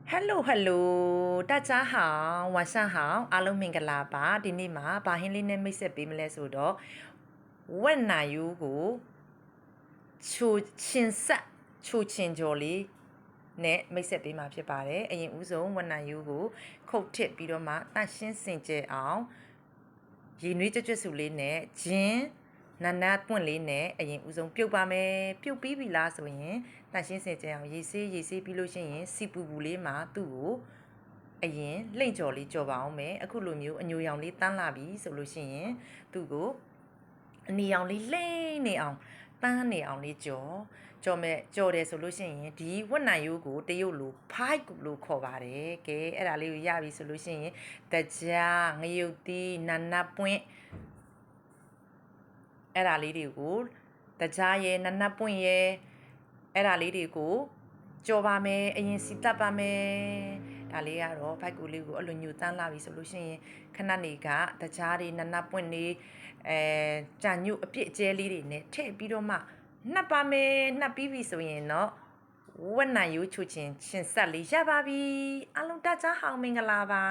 Hello Hello 大家好晚上好အားလုံးမင်္ဂလာပါဒီနေ့မှာဘာဟင်းလေးနဲ့မိတ်ဆက်ပေးမလဲဆိုတော့ဝက်နာယူကိုချိုချင်းဆက်ချိုချင်းကြော်လေးနဲ့မိတ်ဆက်ပေးမှာဖြစ်ပါတယ်အရင်ဦးဆုံးဝက်နာယူကိုခုတ်ထစ်ပြီးတော့မှတန့်ရှင်းစင်ကြယ်အောင်ရေနွေးကြွကြွစုလေးနဲ့ဂျင်းနန်းနာပွင့်လေးနဲ့အရင်ဦးဆုံးပြုတ်ပါမယ်ပြုတ်ပြီးပြီလားဆိုရင်တန့်ရှင်းစင်ကြယ်အောင်ရေဆေးပြီးလို့ရှိရင်စီပူပူလေးမှာသူ့ကိုအရင်လိမ့်ကြော်လေးကြော်ပါအောင်မယ်အခုလိုမျိုးအညိုရောင်လေးတန်းလာပြီဆိုလို့ရှိရင်သူ့ကိုအနီရောင်လေးလိမ့်နေအောင်တန်းနေအောင်လေးကြော်တယ်ဆိုလို့ရှိရင်ဒီဝက်နိုင်ရိုးကိုတရုတ်လိုဖိုက်လို့ခေါ်ပါတယ်ကဲအဲ့ဒါလေးကိုရပြီဆိုလို့ရှိရင်တကြားငရုတ်သီးနန်းနာပွင့်အဲ့ဒါလေးတွေကိုတကြားရဲ့နန်းနာပွင့်ရဲ့အဲ့ဒါလေးတွေကိုကြော်ပါမယ်အရင်စီတက်ပါမယ်ဒါလေးကတော့ဖိုက်ကူလေးကိုအလိုညူတန်းလာပြီဆိုလို့ရှိရင်ခဏနေကတကြားတွေနန်းနာပွင့်နေကြာညုအပြစ်အကျဲလေးတွေနဲ့ထည့်ပြီးတော့မှနှပ်ပါမယ်နှပ်ပြီးပြီဆိုရင်တော့ဝက်နိုင်ရိုးချိုချင်းဆက်လေးရပါပြီအားလုံးတကြားဟောင်းမင်္ဂလာပါ